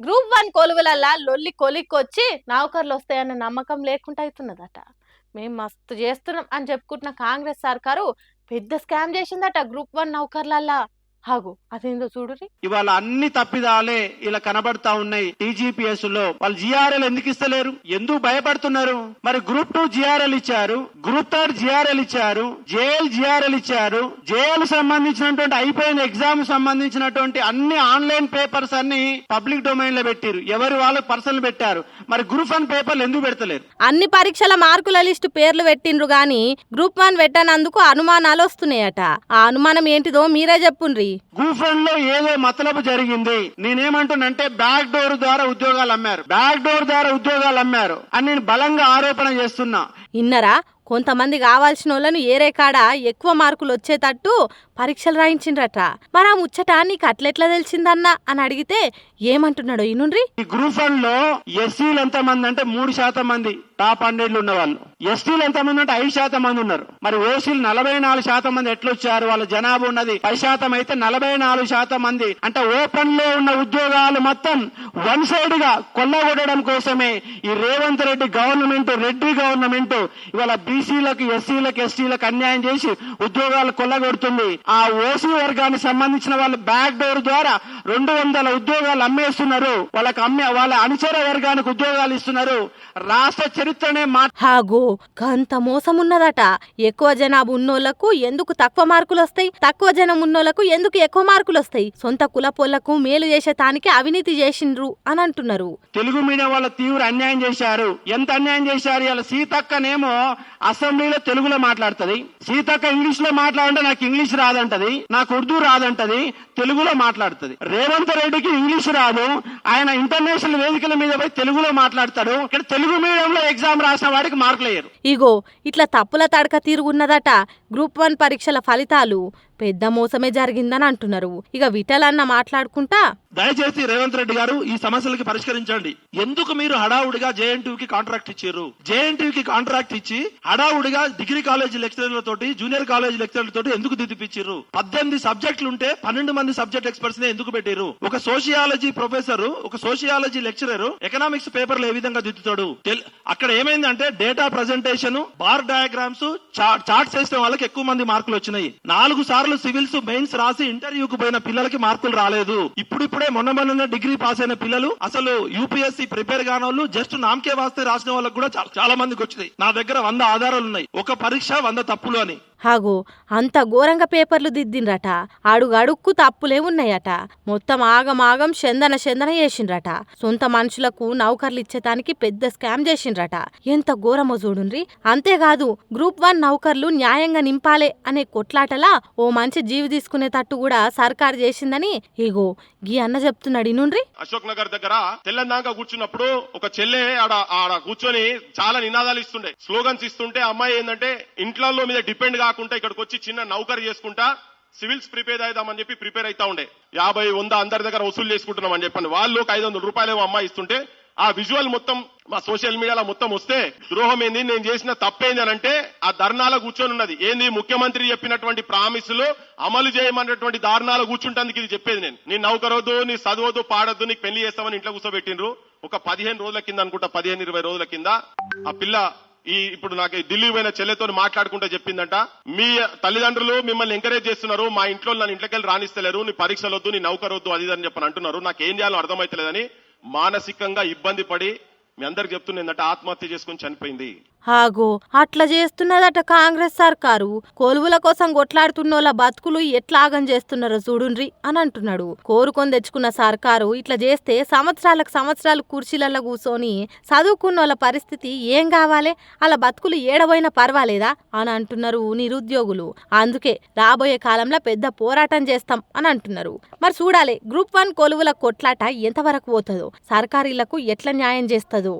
Group 1 కొలువులల్లా లొల్లి కొలిక్కొచ్చి నౌకర్లు వస్తాయన్న నమ్మకం లేకుండా అవుతున్నదట. మేము మస్తు చేస్తున్నాం అని చెప్పుకుంటున్న కాంగ్రెస్ సర్కారు పెద్ద స్కామ్ చేసిందట గ్రూప్ 1 నౌకర్లల్లా. హాగు అదేందో చూడురి. ఇవాళ అన్ని తప్పిదాలే ఇలా కనబడతా ఉన్నాయి. టీజీపీఎస్ లో వాళ్ళు జిఆర్ఎల్ ఎందుకు ఇస్తలేరు, ఎందుకు భయపడుతున్నారు? మరి గ్రూప్ 2 జిఆర్ఎల్ ఇచ్చారు, గ్రూప్ 3 జిఆర్ఎల్ ఇచ్చారు, జేఎల్ జిఆర్ఎల్ ఇచ్చారు. జేఎల్ సంబంధించినటువంటి అయిపోయిన ఎగ్జామ్ సంబంధించినటువంటి అన్ని ఆన్లైన్ పేపర్స్ అన్ని పబ్లిక్ డొమైన్ లో పెట్టారు, ఎవరు వాళ్ళకి పర్సనల్ పెట్టారు. మరి గ్రూప్ 1 పేపర్లు ఎందుకు పెడతలేరు? అన్ని పరీక్షల మార్కుల లిస్టు పేర్లు పెట్టిండ్రు గాని గ్రూప్ 1 పెట్టనందుకు అనుమానాలు వస్తున్నాయట. ఆ అనుమానం ఏంటిదో మీరే చెప్పుండ్రి. గ్రూప్ 1 లో ఏదో మతలబు జరిగింది. నేనేమంటున్నంటే బ్యాక్ డోర్ ద్వారా ఉద్యోగాలు అమ్మారు, బ్యాక్ డోర్ ద్వారా ఉద్యోగాలు అమ్మారు అని నేను బలంగా ఆరోపణ చేస్తున్నా. ఇన్నరా కొంతమంది కావాల్సిన వాళ్ళను ఏరే కాడ ఎక్కువ మార్కులు వచ్చేటట్టు పరీక్షలు రాయించిండ్రట. మరి ఆ ముచ్చట నీకు అట్లెట్లా తెలిసిందన్నా అని అడిగితే ఏమంటున్నాడో ఈనుండ్రి. ఈ గ్రూప్ 1 లో ఎస్సీలు ఎంత మంది అంటే 3% మంది టాప్ 100 ఉన్న వాళ్ళు, ఎస్టీలు ఎంత మంది అంటే 5% మంది ఉన్నారు. మరి ఓసీలు 44% మంది ఎట్లొచ్చారు? వాళ్ళ జనాభా ఉన్నది 10% అయితే 44% మంది అంటే ఓపెన్ లో ఉన్న ఉద్యోగాలు మొత్తం వన్ సైడ్ గా కొల్లగొట్టడం కోసమే ఈ రేవంత్ రెడ్డి గవర్నమెంట్, రెడ్డి గవర్నమెంట్ ఇవాళ బీసీలకు, ఎస్సీలకు, ఎస్టీలకు అన్యాయం చేసి ఉద్యోగాలు కొల్లగొడుతుంది. ఆ ఓసీ వర్గానికి సంబంధించిన వాళ్ళు బ్యాక్ డోర్ ద్వారా 200 ఉద్యోగాలు అమ్మేస్తున్నారు. వాళ్ళ అనుచర వర్గానికి ఉద్యోగాలు ఇస్తున్నారు. రాష్ట్ర చరిత్రనే హాగో గంత మోసం ఉన్నదట. ఎక్కువ జనాభా ఉన్నోళ్లకు ఎందుకు తక్కువ మార్కులు వస్తాయి, తక్కువ జనం ఉన్నోళ్లకు ఎందుకు ఎక్కువ మార్కులు వస్తాయి? సొంత కులపోళ్లకు మేలు చేసేటానికి అవినీతి చేసిండ్రు అని అంటున్నారు. తెలుగు మీడియం వాళ్ళ తీవ్ర అన్యాయం చేశారు. ఎంత అన్యాయం చేశారు? ఇలా సీతక్కనేమో అసెంబ్లీలో తెలుగులో మాట్లాడుతుంది, సీతక్క ఇంగ్లీష్ లో మాట్లాడంటే నాకు ఇంగ్లీష్ రాదంటది, నాకు ఉర్దూ రాదంటది, తెలుగులో మాట్లాడుతుంది. రేవంత్ రెడ్డికి ఇంగ్లీష్ రాదు, ఆయన ఇంటర్నేషనల్ వేదికల మీద పోయి తెలుగులో మాట్లాడతాడు. ఇక్కడ తెలుగు మీడియంలో ఎగ్జామ్ రాసిన వాడికి మార్కులు వేయరు. ఇగో ఇట్లా తప్పుల తడక తీరుగున్నదట. గ్రూప్ 1 పరీక్షల ఫలితాలు పెద్ద మోసమే జరిగిందని అంటున్నారు. ఇక విఠలన్న మాట్లాడుకుంటా, దయచేసి రేవంత్ రెడ్డి గారు ఈ సమస్యలకి పరిష్కరించండి. ఎందుకు మీరు హడావుడిగా జేఎన్టీయూకి కాంట్రాక్ట్ ఇచ్చారు? జేఎన్టీయూకి కాంట్రాక్ట్ ఇచ్చి హడావుడిగా డిగ్రీ కాలేజ్ లెక్చరర్లతోటి, జూనియర్ కాలేజ్ లెక్చరర్లతోటి ఎందుకు దిద్దిపించారు? 18 సబ్జెక్టులు ఉంటే 12 మంది సబ్జెక్ట్ ఎక్స్పర్ట్స్ నే ఎందుకు పెట్టారు? ఒక సోషియాలజీ ప్రొఫెసర్, ఒక సోషియాలజీ లెక్చరర్ ఎకనామిక్స్ పేపర్లు ఏ విధంగా దిద్దుతాడు? అక్కడ ఏమైందంటే data presentation, bar diagrams, charts వేసిన వాళ్ళకి ఎక్కువ మంది మార్కులు వచ్చినాయి. 4 సార్లు సివిల్స్ మెయిన్స్ రాసి ఇంటర్వ్యూకి పోయిన పిల్లలకి మార్కులు రాలేదు. ఇప్పుడే మొన్న డిగ్రీ పాస్ అయిన పిల్లలు, అసలు యూపీఎస్సీ ప్రిపేర్ కానోళ్ళు జస్ట్ నామకే వాస్తే రాసిన వాళ్ళకి కూడా చాలా మందికి వచ్చినాయి. నా దగ్గర 100 ఆధారాలు ఉన్నాయి. ఒక పరీక్ష 100 తప్పులు అని. హాగో అంత ఘోరంగా పేపర్లు దిద్దిండ్రట. అడుగడుక్కు తప్పులే ఉన్నాయట. మొత్తం ఆగమాగం చందన చేసిండ్రట. సొంత మనుషులకు నౌకర్లు ఇచ్చేటానికి పెద్ద స్కామ్ చేసిండ్రట. ఎంత ఘోరమో చూడుండ్రి. అంతేకాదు గ్రూప్ 1 నౌకర్లు న్యాయంగా నింపాలే అనే కొట్లాటలా ఓ మంచి జీవి తీసుకునేటట్టు కూడా సర్కారు చేసిందని ఇగో గీ అన్న చెప్తున్నాడు ఇనుండ్రి. అశోక్ నగర్ దగ్గర తెల్లందాక కూర్చున్నప్పుడు ఒక చెల్లె ఆడ కూర్చొని చాలా నినాదాలు ఇస్తుండే, స్లోగన్స్ ఇస్తుంటే అమ్మాయి ఏంటంటే ఇంట్లో మీద డిపెండ్ కాకుండా ఇక్కడికి వచ్చి చిన్న నౌకరీ చేసుకుంటా సివిల్స్ ప్రిపేర్ అవుదామని చెప్పి ప్రిపేర్ అవుతా ఉండే. 50-100 అందరి దగ్గర వసూలు చేసుకుంటున్నాం అని చెప్పండి. వాళ్ళు ఒక 500 రూపాయలు అమ్మాయి ఇస్తుంటే ఆ విజువల్ మొత్తం మా సోషల్ మీడియాలో మొత్తం వస్తే ద్రోహం ఏంది, నేను చేసిన తప్పేంది అని అంటే ఆ ధర్నాలో కూర్చొని ఉన్నది ఏంది, ముఖ్యమంత్రి చెప్పినటువంటి ప్రామిసులు అమలు చేయమన్నటువంటి ధారణాలు కూర్చుంటందుకు ఇది చెప్పేది. నేను నౌకరొద్దు, నీ చదవద్దు, పాడొద్దు, నీకు పెళ్లి చేస్తామని ఇంట్లో కూర్చోబెట్టిండ్రు. ఒక 15 రోజుల కింద అనుకుంటా, 15-20 రోజుల కింద ఆ పిల్ల ఇప్పుడు నాకు ఢిల్లీ పోయిన చెల్లెతో మాట్లాడుకుంటూ చెప్పిందంట, మీ తల్లిదండ్రులు మిమ్మల్ని ఎంకరేజ్ చేస్తున్నారు, మా ఇంట్లో నన్ను ఇంట్లోకెళ్ళి రాణిస్తలేరు, నీ పరీక్షలొద్దు, నీ నౌకరొద్దు, అది అని చెప్పని అంటున్నారు. నాకేం చేయాలో అర్థమైతలేదని మానసికంగా ఇబ్బంది పడి మీ అందరికి చెప్తున్నా ఏంటంటే ఆత్మహత్య చేసుకుని చనిపోయింది. హాగో అట్లా చేస్తున్నదట కాంగ్రెస్ సర్కారు. కొలువుల కోసం కొట్లాడుతున్నోళ్ళ బతుకులు ఎట్లాగం చేస్తున్నారో చూడుండ్రి అని అంటున్నాడు. కోరుకొని తెచ్చుకున్న సర్కారు ఇట్లా చేస్తే సంవత్సరాలు కుర్చీలలో కూర్చొని చదువుకున్నోళ్ళ పరిస్థితి ఏం కావాలి? అలా బతుకులు ఏడవైనా పర్వాలేదా అని అంటున్నారు నిరుద్యోగులు. అందుకే రాబోయే కాలంలో పెద్ద పోరాటం చేస్తాం అని అంటున్నారు. మరి చూడాలి గ్రూప్ 1 కొలువుల కొట్లాట ఎంతవరకు పోతుందో, సర్కారీలకు ఎట్లా న్యాయం చేస్తుందో.